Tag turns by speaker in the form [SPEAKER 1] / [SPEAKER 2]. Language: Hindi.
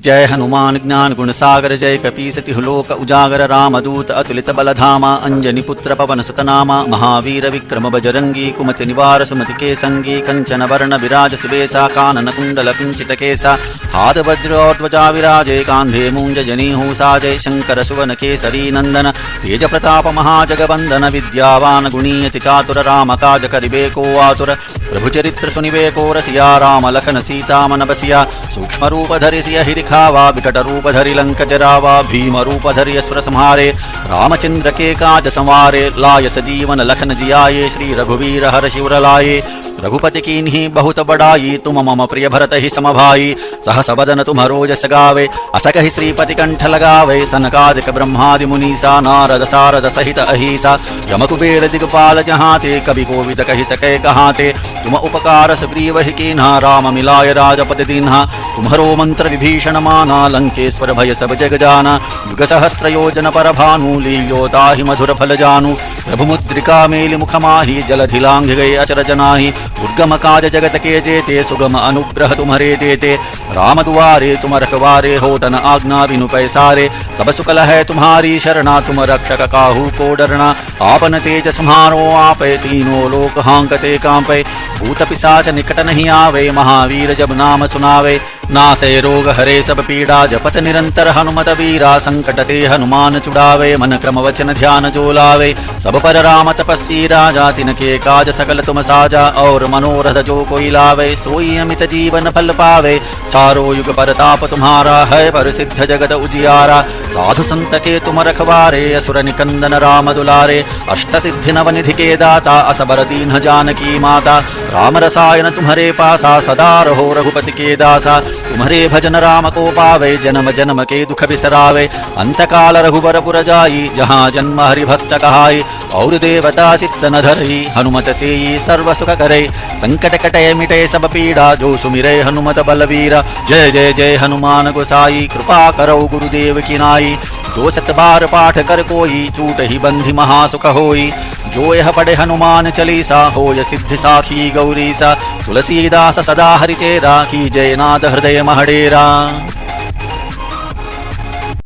[SPEAKER 1] जय हनुमान ज्ञान गुण सागर जय कपीसति लोक उजागर रामदूत अतुलित बलधामा अंजनी पुत्र पवन सुतनामा महावीर विक्रम बजरंगी कुमति निवार सुमति के संगी कंचन वर्ण विराज सुबेसा कानन कुंडल कुंचित केसा हाथ वज्रोध्वजा विराजे कांधे मूंज जनेऊ साजय शंकर सुवन केसरी नंदन तेज प्रताप महाजगवंदन विद्यावान गुणीयति चातुर राम काज करिबे को आतुर प्रभु चरित्र सुनिबे को रसिया राम लखन सीता मन बसिया सूक्ष्म रूप धरि सियहि दिखावा विकट रूप धरि लंक जरावा भीम रूप धरि असुर संहारे रामचंद्र के काज संवारे लाय सजीवन लखन जियाये श्री रघुवीर हर शिवर लाये रघुपति कीन्ही बहुत बड़ाई तुम मम प्रिय भरत ही समभाई सहस बदन तुम्हरो जस गावे अस कहि श्रीपति कंठ लगावे सनकादिक ब्रह्मादि मुनीसा नारद सारद सहित अहिसा यम कुबेर दिगपाल जहाते कवि कोविद कहि सके कहाते तुम उपकार सुग्रीव ही कीन्हा राम मिलाय राजपति दीन्हा तुम्हरो मंत्र विभीषण माना लंकेश्वर भय सब जग जाना युग सहस्र योजन पर भानु लील्योताहि मधुर फल जानु प्रभु मुद्रिका मेलि मुख माहि जलधि लांघ गए अचरज नाहि दुर्गम काज जगत के जेते सुगम अनुग्रह तुम्हारे देते राम दुआरे तुम रखवारे हो तन आज्ञा बिनु पैसारे सब सुकल है तुम्हारी शरणा तुम रक्षक काहू को डरना आपन तेज सम्हारो आपे तीनों लोक हांकते कांपे भूत पिशाच निकट नहीं आवे महावीर जब नाम सुनावे नासे रोग हरे सब पीड़ा जपत निरंतर हनुमत वीरा संकट ते हनुमान छुड़ावे मन क्रम वचन ध्यान जो लावे सब पर राम तपस्वी राजा तिनके काज सकल तुम साजा और मनोरथ जो कोई लावे सोई अमित जीवन फल पावे चारों युग परताप तुम्हारा है पर सिद्ध जगत उजियारा साधु संत के तुम रखवारे असुर निकंदन राम दुलारे अष्ट सिद्धि नव निधि के दाता असबर दीन जानकी माता राम रसायन तुम्हारे पासा सदा रहो रघुपति के दासा तुम्हारे भजन राम को पावे जन्म जन्म के दुख बिसरावे अंतकाल रघुबर पुर जाई जहाँ जन्म हरि भक्त कहाई और देवता चित्त न धरई हनुमत से सर्व सुख करे संकट कटे मिटे सब पीड़ा जो सुमिरे हनुमत बलवीरा जय जय जय हनुमान गोसाई कृपा करो गुरुदेव की नाई जो सत बार पाठ कर कोई चूट ही बंधि महासुख होई जो यह पढ़े हनुमान चालीसा होय सिद्धि साखी गौरीसा तुलसीदास सदा हरिचेरा की जय नाथ हृदय महडेरा।